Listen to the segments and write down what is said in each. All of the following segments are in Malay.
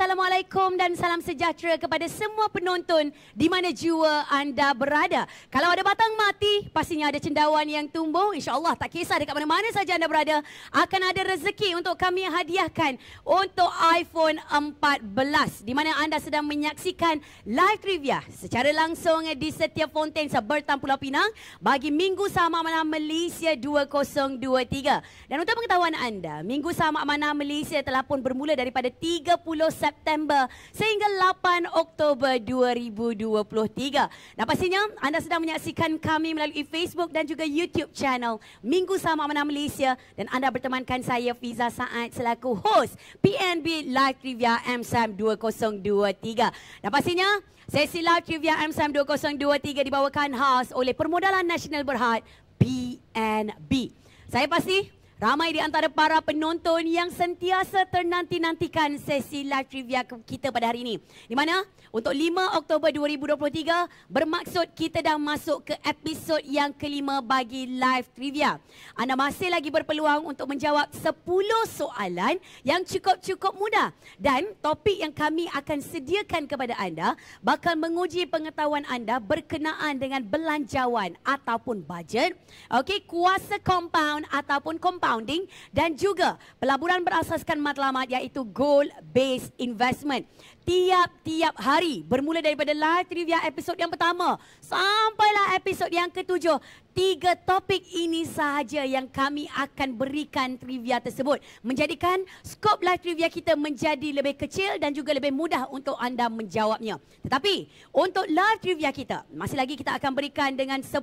Assalamualaikum dan salam sejahtera kepada semua penonton di mana jua anda berada. Kalau ada batang mati, pastinya ada cendawan yang tumbuh. InsyaAllah tak kisah dekat mana-mana saja anda berada, akan ada rezeki untuk kami hadiahkan untuk iPhone 14. Di mana anda sedang menyaksikan live trivia secara langsung di setiap Fontaine Bertam Pulau Pinang bagi Minggu Sama Amanah Malaysia 2023. Dan untuk pengetahuan anda, Minggu Sama Amanah Malaysia telah pun bermula daripada 30 September sehingga 8 Oktober 2023. Dan pastinya anda sedang menyaksikan kami melalui Facebook dan juga YouTube channel Minggu Sama Amanah Malaysia dan anda bertemankan saya Fiza Saad selaku host PNB Live Trivia MSAM 2023. Dan pastinya sesi live trivia MSAM 2023 dibawakan khas oleh Permodalan Nasional Berhad PNB. Saya pasti ramai di antara para penonton yang sentiasa ternanti-nantikan sesi live trivia kita pada hari ini. Di mana untuk 5 Oktober 2023 bermaksud kita dah masuk ke episod yang kelima bagi live trivia. Anda masih lagi berpeluang untuk menjawab 10 soalan yang cukup-cukup mudah. Dan topik yang kami akan sediakan kepada anda bakal menguji pengetahuan anda berkenaan dengan belanjawan ataupun bajet, kuasa compound ataupun compounding dan juga pelaburan berasaskan matlamat iaitu goal based investment. Tiap-tiap hari bermula daripada live trivia episod yang pertama sampailah episod yang ketujuh. 3 topik ini sahaja yang kami akan berikan trivia tersebut, menjadikan skop live trivia kita menjadi lebih kecil dan juga lebih mudah untuk anda menjawabnya. Tetapi untuk live trivia kita masih lagi kita akan berikan dengan 10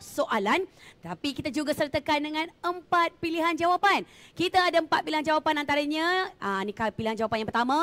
soalan, tapi kita juga sertakan dengan 4 pilihan jawapan. Kita ada 4 pilihan jawapan antaranya ni pilihan jawapan yang pertama,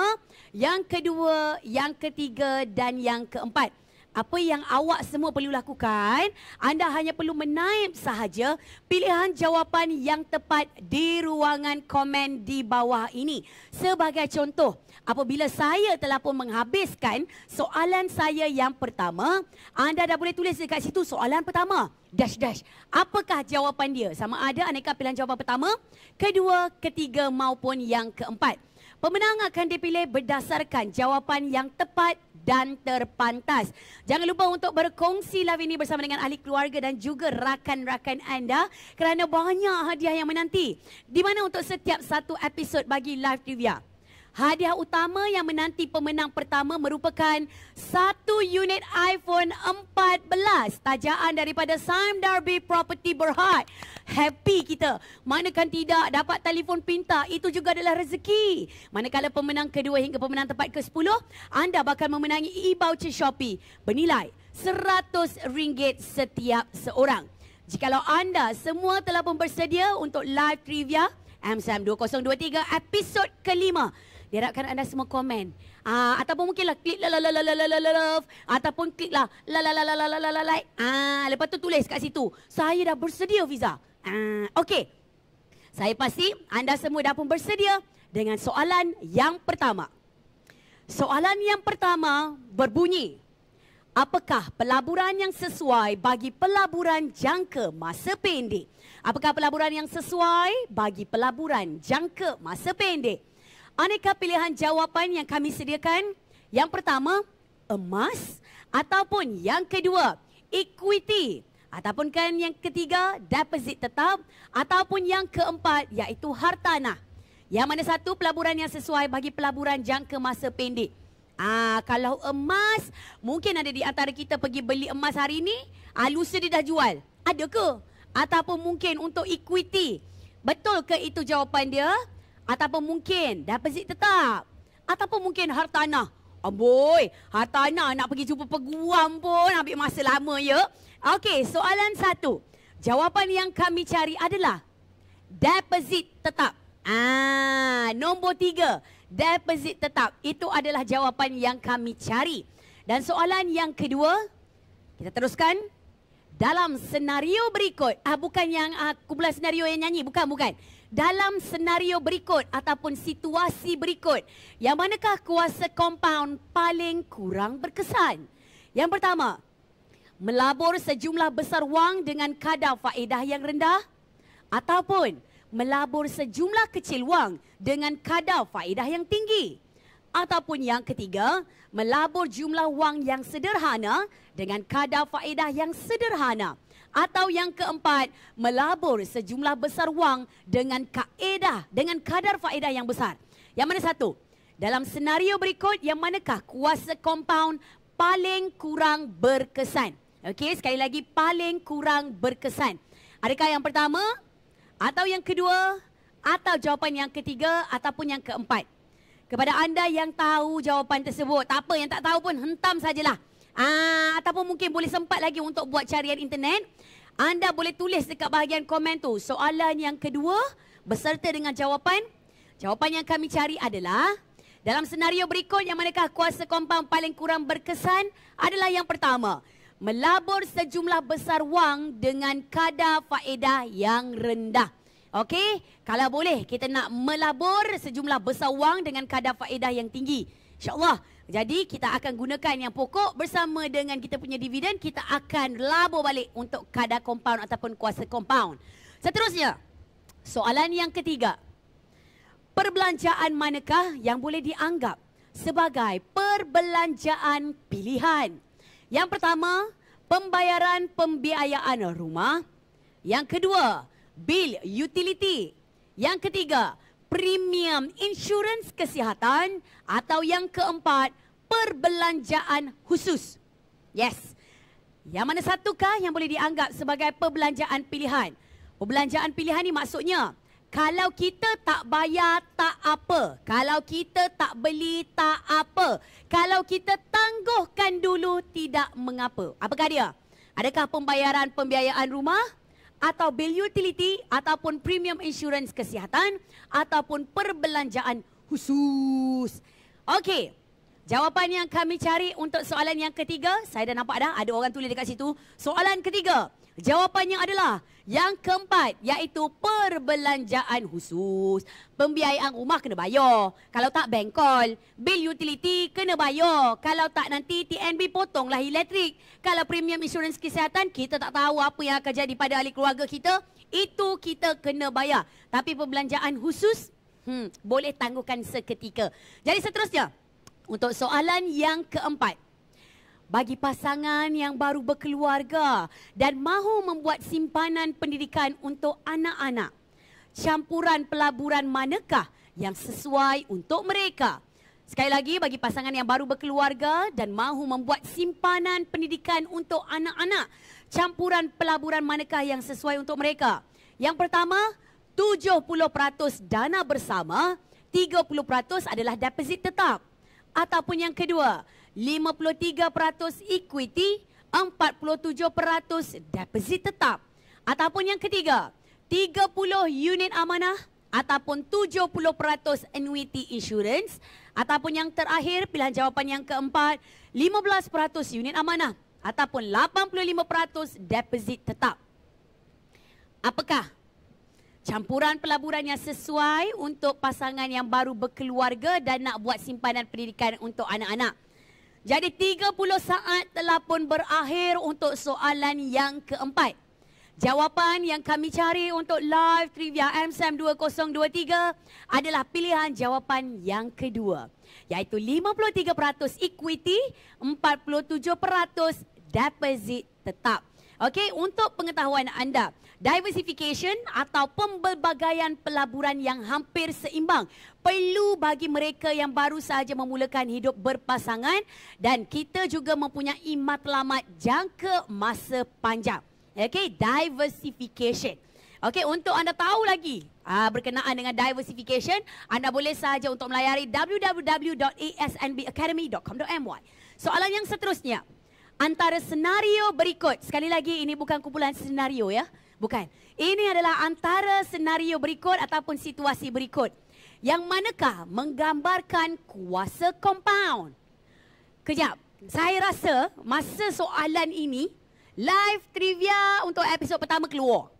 yang kedua, yang ketiga dan yang keempat. Apa yang awak semua perlu lakukan, anda hanya perlu menaip sahaja pilihan jawapan yang tepat di ruangan komen di bawah ini. Sebagai contoh, apabila saya telah pun menghabiskan soalan saya yang pertama, anda dah boleh tulis dekat situ soalan pertama, dash. Apakah jawapan dia? Sama ada aneka pilihan jawapan pertama, kedua, ketiga maupun yang keempat. Pemenang akan dipilih berdasarkan jawapan yang tepat dan terpantas. Jangan lupa untuk berkongsi live ini bersama dengan ahli keluarga dan juga rakan-rakan anda kerana banyak hadiah yang menanti. Di mana untuk setiap satu episod bagi live trivia, hadiah utama yang menanti pemenang pertama merupakan 1 unit iPhone 14 tajaan daripada Sime Darby Property Berhad. Happy kita. Manakan tidak dapat telefon pintar, itu juga adalah rezeki. Manakala pemenang kedua hingga pemenang tempat ke-10, anda bakal memenangi e-voucher Shopee bernilai RM100 setiap seorang. Jikalau anda semua telah pun bersedia untuk live trivia MSAM 2023 episod kelima, diharapkan anda semua komen. Ataupun mungkinlah klik love ataupun kliklah like. Lepas tu tulis kat situ, saya dah bersedia Fiza. Okey. Saya pasti anda semua dah pun bersedia dengan soalan yang pertama. Soalan yang pertama berbunyi, apakah pelaburan yang sesuai bagi pelaburan jangka masa pendek? Apakah pelaburan yang sesuai bagi pelaburan jangka masa pendek? Aneka pilihan jawapan yang kami sediakan. Yang pertama, emas. Ataupun yang kedua, equity. Ataupun kan yang ketiga, deposit tetap. Ataupun yang keempat, iaitu hartanah. Yang mana satu pelaburan yang sesuai bagi pelaburan jangka masa pendek? Kalau emas, mungkin ada di antara kita pergi beli emas hari ini, lusa dia dah jual. Ada ke? Ataupun mungkin untuk equity. Betul ke itu jawapan dia? Ataupun mungkin deposit tetap? Ataupun mungkin hartanah? Amboi, hartanah nak pergi jumpa peguam pun ambil masa lama ya. Okey, soalan 1. Jawapan yang kami cari adalah deposit tetap. Nombor 3, deposit tetap. Itu adalah jawapan yang kami cari. Dan soalan yang kedua, kita teruskan. Dalam senario berikut, bukan yang kumpulan senario yang nyanyi, bukan. Dalam senario berikut ataupun situasi berikut, yang manakah kuasa compound paling kurang berkesan? Yang pertama, melabur sejumlah besar wang dengan kadar faedah yang rendah, ataupun melabur sejumlah kecil wang dengan kadar faedah yang tinggi, Ataupun yang ketiga, melabur jumlah wang yang sederhana dengan kadar faedah yang sederhana. Atau yang keempat, melabur sejumlah besar wang dengan kadar faedah yang besar. Yang mana satu? Dalam senario berikut, yang manakah kuasa kompaun paling kurang berkesan? Okey, sekali lagi, paling kurang berkesan. Adakah yang pertama, atau yang kedua, atau jawapan yang ketiga, ataupun yang keempat? Kepada anda yang tahu jawapan tersebut, tak apa, yang tak tahu pun hentam sajalah. Ataupun mungkin boleh sempat lagi untuk buat carian internet. Anda boleh tulis dekat bahagian komen tu soalan yang kedua beserta dengan jawapan. Jawapan yang kami cari adalah dalam senario berikut, yang manakah kuasa kompaun paling kurang berkesan? Adalah yang pertama, melabur sejumlah besar wang dengan kadar faedah yang rendah. Okey, kalau boleh kita nak melabur sejumlah besar wang dengan kadar faedah yang tinggi. InsyaAllah. Jadi kita akan gunakan yang pokok bersama dengan kita punya dividen. Kita akan labur balik untuk kadar kompaun ataupun kuasa kompaun. Seterusnya, soalan yang ketiga. Perbelanjaan manakah yang boleh dianggap sebagai perbelanjaan pilihan? Yang pertama, pembayaran pembiayaan rumah. Yang kedua, bil utility. Yang ketiga, premium insurans kesihatan. Atau yang keempat, perbelanjaan khusus. Yes. Yang mana satukah yang boleh dianggap sebagai perbelanjaan pilihan? Perbelanjaan pilihan ni maksudnya, kalau kita tak bayar, tak apa. Kalau kita tak beli, tak apa. Kalau kita tangguhkan dulu, tidak mengapa. Apakah dia? Adakah pembayaran pembiayaan rumah? Atau bil utility? Ataupun premium insurans kesihatan? Ataupun perbelanjaan khusus? Okey. Jawapan yang kami cari untuk soalan yang ketiga, saya dah nampak dah, ada orang tulis dekat situ. Soalan ketiga, jawapannya adalah yang keempat, iaitu perbelanjaan khusus. Pembiayaan rumah kena bayar. Kalau tak, bengkol. Bil utility kena bayar. Kalau tak, nanti TNB potonglah elektrik. Kalau premium insurans kesihatan, kita tak tahu apa yang akan jadi pada ahli keluarga kita. Itu kita kena bayar. Tapi perbelanjaan khusus, boleh tangguhkan seketika. Jadi seterusnya, untuk soalan yang keempat. Bagi pasangan yang baru berkeluarga dan mahu membuat simpanan pendidikan untuk anak-anak, campuran pelaburan manakah yang sesuai untuk mereka? Sekali lagi, bagi pasangan yang baru berkeluarga dan mahu membuat simpanan pendidikan untuk anak-anak, campuran pelaburan manakah yang sesuai untuk mereka? Yang pertama, 70% dana bersama, 30% adalah deposit tetap. Ataupun yang kedua, 53% equity, 47% deposit tetap. Ataupun yang ketiga, 30 unit amanah ataupun 70% annuity insurance. Ataupun yang terakhir, pilihan jawapan yang keempat, 15% unit amanah ataupun 85% deposit tetap. Apakah campuran pelaburan yang sesuai untuk pasangan yang baru berkeluarga dan nak buat simpanan pendidikan untuk anak-anak? Jadi 30 saat telah pun berakhir untuk soalan yang keempat. Jawapan yang kami cari untuk live trivia MSAM 2023 adalah pilihan jawapan yang kedua, iaitu 53% equity, 47% deposit tetap. Okey, untuk pengetahuan anda, diversification atau pembelbagaian pelaburan yang hampir seimbang perlu bagi mereka yang baru sahaja memulakan hidup berpasangan, dan kita juga mempunyai matlamat jangka masa panjang. Okey, diversification. Okey, untuk anda tahu lagi berkenaan dengan diversification, anda boleh sahaja untuk melayari www.asnbacademy.com.my. Soalan yang seterusnya, antara senario berikut, sekali lagi ini bukan kumpulan senario ya, bukan. Ini adalah antara senario berikut ataupun situasi berikut, yang manakah menggambarkan kuasa kompaun? Kejap, saya rasa masa soalan ini, live trivia untuk episod pertama keluar.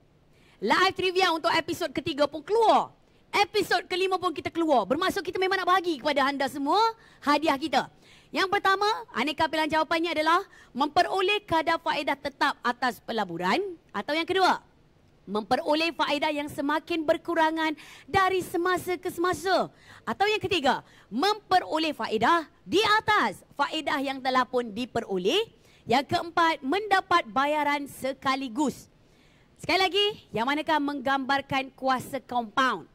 Live trivia untuk episod ketiga pun keluar. Episod kelima pun kita keluar. Bermaksud kita memang nak bagi kepada anda semua hadiah kita. Yang pertama, aneka pilihan jawapannya adalah memperoleh kadar faedah tetap atas pelaburan. Atau yang kedua, memperoleh faedah yang semakin berkurangan dari semasa ke semasa. Atau yang ketiga, memperoleh faedah di atas faedah yang telah pun diperoleh. Yang keempat, mendapat bayaran sekaligus. Sekali lagi, yang manakah menggambarkan kuasa compound?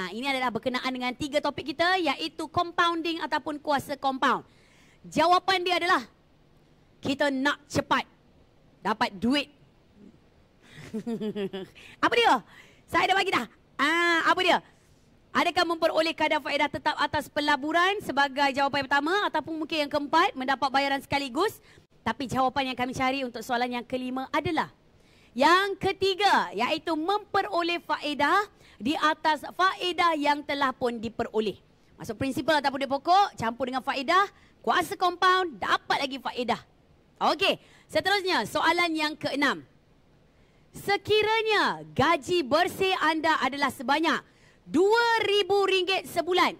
Ini adalah berkenaan dengan 3 topik kita, iaitu compounding ataupun kuasa compound. Jawapan dia adalah, kita nak cepat dapat duit. Apa dia? Saya dah bagi dah. Apa dia? Adakah memperoleh kadar faedah tetap atas pelaburan sebagai jawapan yang pertama, ataupun mungkin yang keempat, mendapat bayaran sekaligus? Tapi jawapan yang kami cari untuk soalan yang kelima adalah yang ketiga, iaitu memperoleh faedah di atas faedah yang telah pun diperoleh. Maksud prinsipal ataupun dia pokok, campur dengan faedah, kuasa compound, dapat lagi faedah. Okey, seterusnya soalan yang keenam. Sekiranya gaji bersih anda adalah sebanyak RM2,000 sebulan,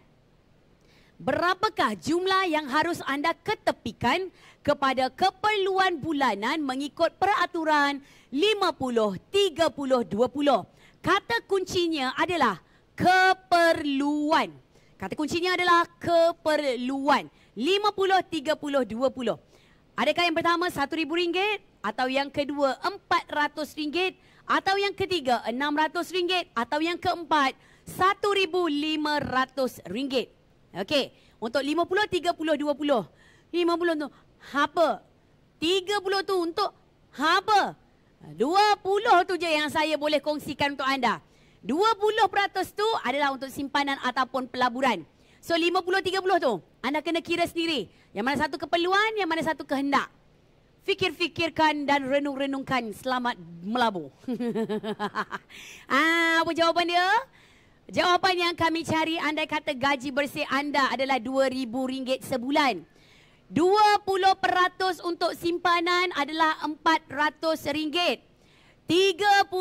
berapakah jumlah yang harus anda ketepikan kepada keperluan bulanan mengikut peraturan 50-30-20? Kata kuncinya adalah keperluan. Kata kuncinya adalah keperluan. 50-30-20. Adakah yang pertama RM1,000, atau yang kedua RM400, atau yang ketiga RM600, atau yang keempat RM1,500? Okey, untuk 50-30-20. 50 tu apa? 30 tu untuk apa? 20 tu je yang saya boleh kongsikan untuk anda. 20% tu adalah untuk simpanan ataupun pelaburan. So 50-30 tu anda kena kira sendiri. Yang mana satu keperluan, yang mana satu kehendak. Fikir-fikirkan dan renung-renungkan. Selamat melabur. Apa jawapan dia? Jawapan yang kami cari, andai kata gaji bersih anda adalah RM2,000 sebulan. 20% untuk simpanan adalah RM400. 30%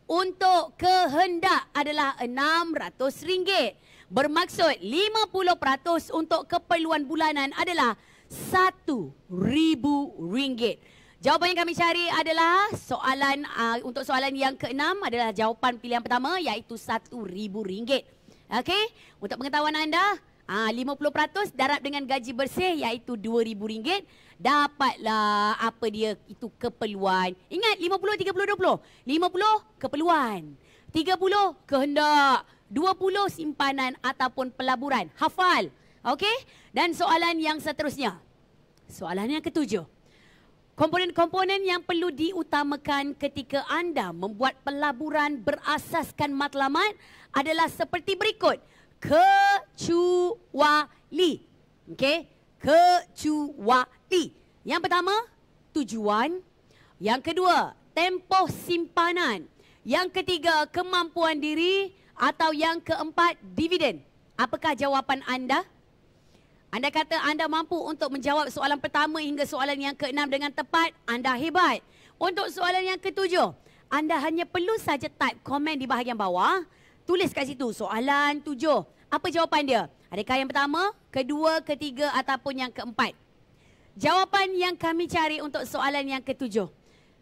untuk kehendak adalah RM600. Bermaksud 50% untuk keperluan bulanan adalah RM1,000. Jawapan yang kami cari adalah soalan untuk soalan yang keenam adalah jawapan pilihan pertama, iaitu RM1,000. Okey, untuk pengetahuan anda, 50% darab dengan gaji bersih iaitu RM2,000. Dapatlah apa dia itu keperluan. Ingat 50-30-20. 50 keperluan, 30 kehendak, 20 simpanan ataupun pelaburan. Hafal. Okey? Dan soalan yang seterusnya. Soalan yang ketujuh. Komponen-komponen yang perlu diutamakan ketika anda membuat pelaburan berasaskan matlamat adalah seperti berikut. Kecuali. Okey? Kecuali. Yang pertama, tujuan. Yang kedua, tempoh simpanan. Yang ketiga, kemampuan diri. Atau yang keempat, dividen. Apakah jawapan anda? Anda kata anda mampu untuk menjawab soalan pertama hingga soalan yang keenam dengan tepat, anda hebat. Untuk soalan yang ketujuh, anda hanya perlu saja type komen di bahagian bawah. Tulis kat situ soalan 7. Apa jawapan dia? Adakah yang pertama, kedua, ketiga ataupun yang keempat? Jawapan yang kami cari untuk soalan yang ketujuh.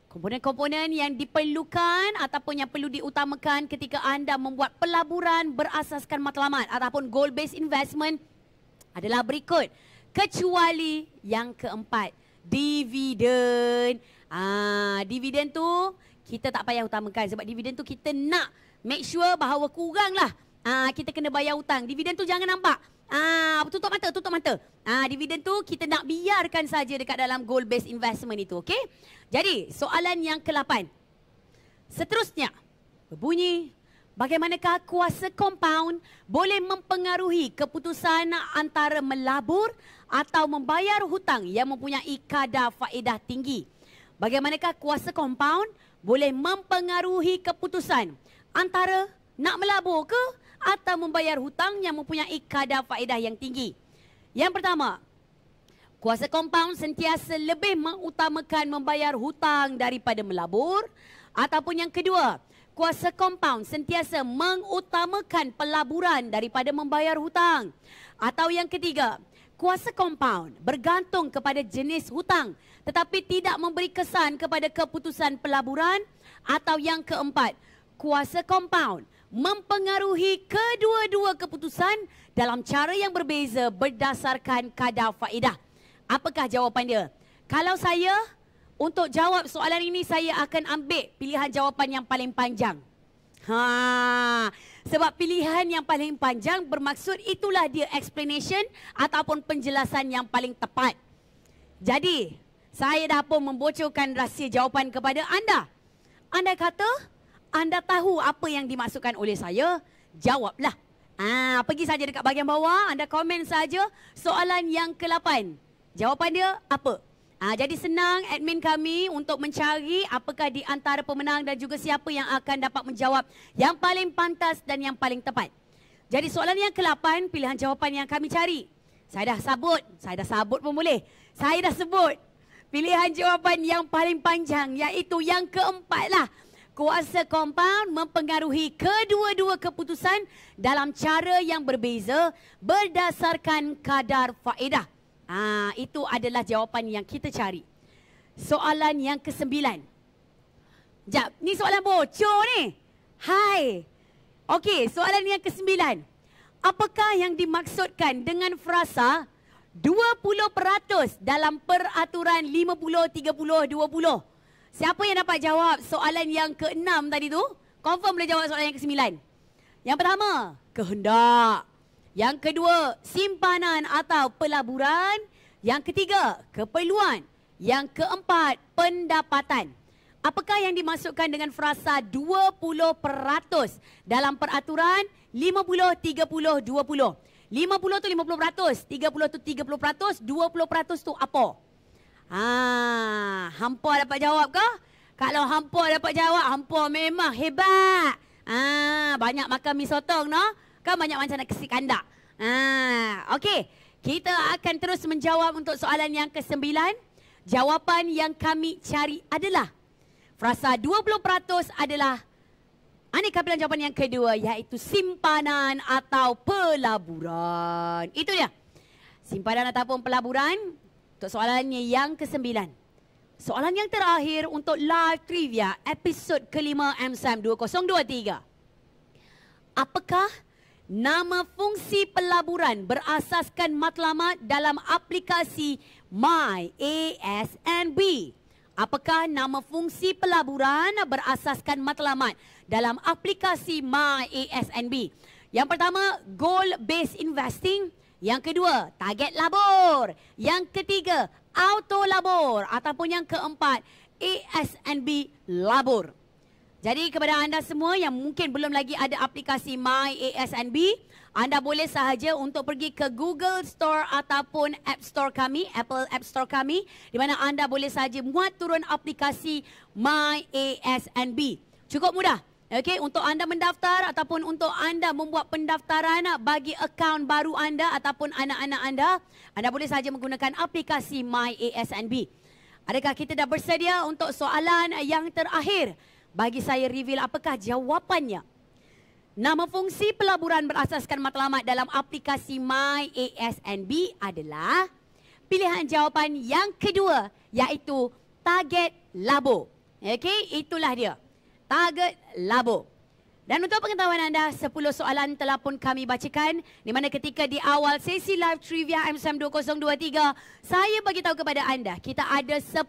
Komponen-komponen yang diperlukan ataupun yang perlu diutamakan ketika anda membuat pelaburan berasaskan matlamat ataupun goal-based investment adalah berikut. Kecuali yang keempat, dividen. Dividen tu kita tak payah utamakan sebab dividen tu kita nak make sure bahawa kuranglah kita kena bayar hutang. Dividen tu jangan nampak. Tutup mata, tutup mata. Dividen tu kita nak biarkan saja dekat dalam goal based investment itu, okey? Jadi, soalan yang ke-8. Seterusnya berbunyi, bagaimanakah kuasa compound boleh mempengaruhi keputusan antara melabur atau membayar hutang yang mempunyai kadar faedah tinggi? Bagaimanakah kuasa compound boleh mempengaruhi keputusan antara nak melabur ke atau membayar hutang yang mempunyai kadar faedah yang tinggi? Yang pertama, kuasa compound sentiasa lebih mengutamakan membayar hutang daripada melabur. Ataupun yang kedua, kuasa compound sentiasa mengutamakan pelaburan daripada membayar hutang. Atau yang ketiga, Kuasa kompaun bergantung kepada jenis hutang tetapi tidak memberi kesan kepada keputusan pelaburan. Atau yang keempat, kuasa kompaun mempengaruhi kedua-dua keputusan dalam cara yang berbeza berdasarkan kadar faedah. Apakah jawapan dia? Kalau saya, untuk jawab soalan ini, saya akan ambil pilihan jawapan yang paling panjang. Sebab pilihan yang paling panjang bermaksud itulah dia explanation ataupun penjelasan yang paling tepat. Jadi, saya dah pun membocorkan rahsia jawapan kepada anda. Anda kata, anda tahu apa yang dimaksudkan oleh saya? Jawablah. Pergi saja dekat bahagian bawah, anda komen saja soalan yang ke-8. Jawapan dia apa? Jadi senang admin kami untuk mencari apakah di antara pemenang dan juga siapa yang akan dapat menjawab yang paling pantas dan yang paling tepat. Jadi soalan yang ke-8, pilihan jawapan yang kami cari. Saya dah sabut pun boleh. Saya dah sebut pilihan jawapan yang paling panjang, iaitu yang keempat lah. Kuasa kompaun mempengaruhi kedua-dua keputusan dalam cara yang berbeza berdasarkan kadar faedah. Itu adalah jawapan yang kita cari. Soalan yang ke-9. Jap, ni soalan bocor ni. Hai. Okey, soalan yang ke-9. Apakah yang dimaksudkan dengan frasa 20% dalam peraturan 50-30-20? Siapa yang dapat jawab soalan yang ke-6 tadi tu? Confirm boleh jawab soalan yang ke-9. Yang pertama, kehendak. Yang kedua, simpanan atau pelaburan. Yang ketiga, keperluan. Yang keempat, pendapatan. Apakah yang dimasukkan dengan frasa 20% dalam peraturan 50-30-20? 50 tu 50%, 30 tu 30%, 20% tu apa? Hampa dapat jawab ke? Kalau hampa dapat jawab, hampa memang hebat. Banyak makan mi sotong, no? Kan banyak macam nak kesi kandak. Okey, kita akan terus menjawab untuk soalan yang ke-9. Jawapan yang kami cari adalah frasa 20% adalah aneka pilihan jawapan yang kedua, iaitu simpanan atau pelaburan. Itu dia. Simpanan ataupun pelaburan untuk soalannya yang ke-9. Soalan yang terakhir untuk live trivia episod kelima MSAM 2023. Apakah nama fungsi pelaburan berasaskan matlamat dalam aplikasi MyASNB? Apakah nama fungsi pelaburan berasaskan matlamat dalam aplikasi MyASNB? Yang pertama, goal based investing. Yang kedua, target labor. Yang ketiga, auto labor. Ataupun yang keempat, ASNB labor. Jadi kepada anda semua yang mungkin belum lagi ada aplikasi MyASNB, anda boleh sahaja untuk pergi ke Google Store ataupun App Store kami, Apple App Store kami, di mana anda boleh sahaja muat turun aplikasi MyASNB. Cukup mudah. Okey, untuk anda mendaftar ataupun untuk anda membuat pendaftaran bagi akaun baru anda ataupun anak-anak anda boleh sahaja menggunakan aplikasi MyASNB. Adakah kita dah bersedia untuk soalan yang terakhir? Bagi saya reveal apakah jawapannya. Nama fungsi pelaburan berasaskan matlamat dalam aplikasi MyASNB adalah pilihan jawapan yang kedua, iaitu target labor. Okey, itulah dia. Target labor. Dan untuk pengetahuan anda, 10 soalan telah pun kami bacakan, di mana ketika di awal sesi live trivia MSAM 2023, saya bagi tahu kepada anda, kita ada 10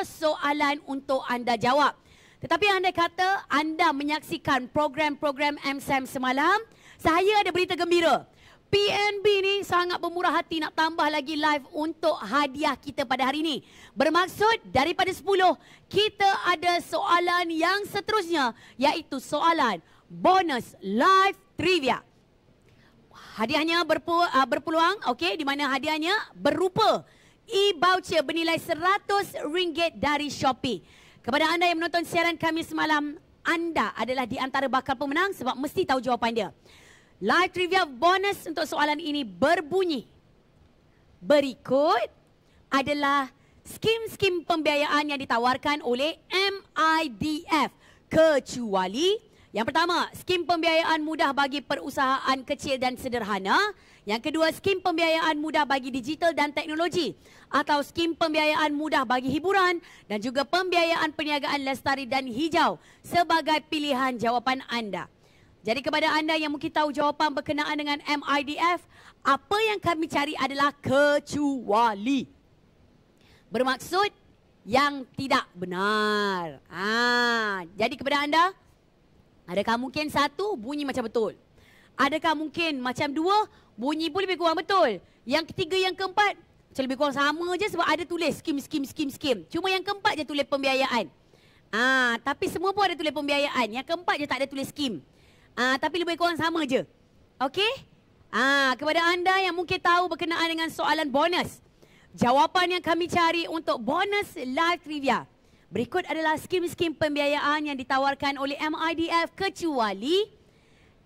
soalan untuk anda jawab. Tetapi anda kata anda menyaksikan program-program MSAM semalam, saya ada berita gembira. PNB ni sangat bermurah hati nak tambah lagi live untuk hadiah kita pada hari ini. Bermaksud daripada 10, kita ada soalan yang seterusnya, iaitu soalan bonus live trivia. Hadiahnya berpeluang, okey, di mana hadiahnya berupa e-voucher bernilai RM100 dari Shopee. Kepada anda yang menonton siaran kami semalam, anda adalah di antara bakal pemenang sebab mesti tahu jawapan dia. Live trivia bonus untuk soalan ini berbunyi. Berikut adalah skim-skim pembiayaan yang ditawarkan oleh MIDF, kecuali Yang pertama, skim pembiayaan mudah bagi perusahaan kecil dan sederhana. Yang kedua, skim pembiayaan mudah bagi digital dan teknologi. Atau skim pembiayaan mudah bagi hiburan dan juga pembiayaan perniagaan lestari dan hijau sebagai pilihan jawapan anda. Jadi kepada anda yang mungkin tahu jawapan berkenaan dengan MIDF, apa yang kami cari adalah kecuali. Bermaksud yang tidak benar. Jadi kepada anda, adakah mungkin satu bunyi macam betul? Adakah mungkin macam dua bunyi pun lebih kurang betul? Yang ketiga, yang keempat macam lebih kurang sama je sebab ada tulis skim. Cuma yang keempat je tulis pembiayaan. Tapi semua pun ada tulis pembiayaan. Yang keempat je tak ada tulis skim. Tapi lebih kurang sama je. Okey? Kepada anda yang mungkin tahu berkenaan dengan soalan bonus, jawapan yang kami cari untuk bonus live trivia berikut adalah skim-skim pembiayaan yang ditawarkan oleh MIDF kecuali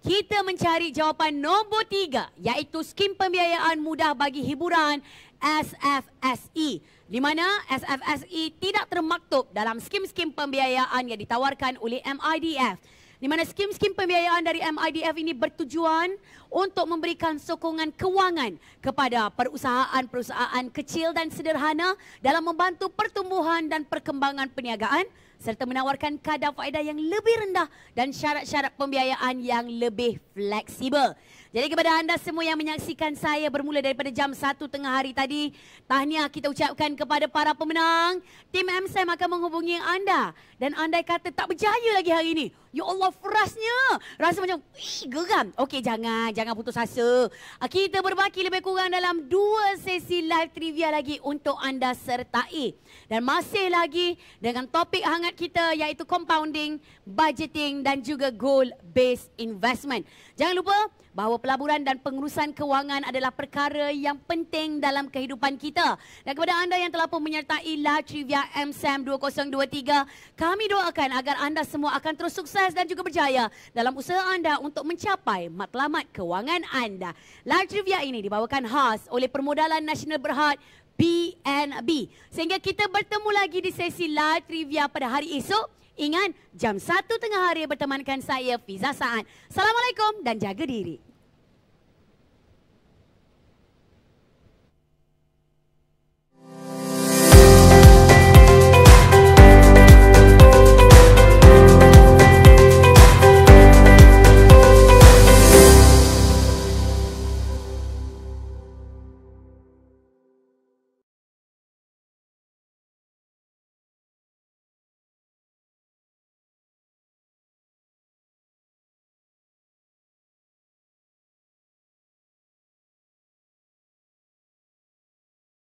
kita mencari jawapan nombor 3 iaitu skim pembiayaan mudah bagi hiburan SFSE, di mana SFSE tidak termaktub dalam skim-skim pembiayaan yang ditawarkan oleh MIDF. Di mana skim-skim pembiayaan dari MIDF ini bertujuan untuk memberikan sokongan kewangan kepada perusahaan-perusahaan kecil dan sederhana dalam membantu pertumbuhan dan perkembangan perniagaan serta menawarkan kadar faedah yang lebih rendah dan syarat-syarat pembiayaan yang lebih fleksibel. Jadi kepada anda semua yang menyaksikan saya bermula daripada jam 1 tengah hari tadi, tahniah kita ucapkan kepada para pemenang. Tim MSM akan menghubungi anda dan andai kata tak berjaya lagi hari ini, ya Allah, frustnya rasa macam geram. Okey, jangan putus asa. Kita berbaki lebih kurang dalam 2 sesi live trivia lagi untuk anda sertai. Dan masih lagi dengan topik hangat kita iaitu compounding, budgeting dan juga goal based investment. Jangan lupa bahawa pelaburan dan pengurusan kewangan adalah perkara yang penting dalam kehidupan kita. Dan kepada anda yang telah pun menyertai live trivia MSM 2023, kami doakan agar anda semua akan terus sukses dan juga berjaya dalam usaha anda untuk mencapai matlamat kewangan anda. Live trivia ini dibawakan khas oleh Permodalan Nasional Berhad PNB. Sehingga kita bertemu lagi di sesi live trivia pada hari esok. Ingat, jam 1 tengah hari bertemankan saya, Fiza Sa'ad. Assalamualaikum dan jaga diri.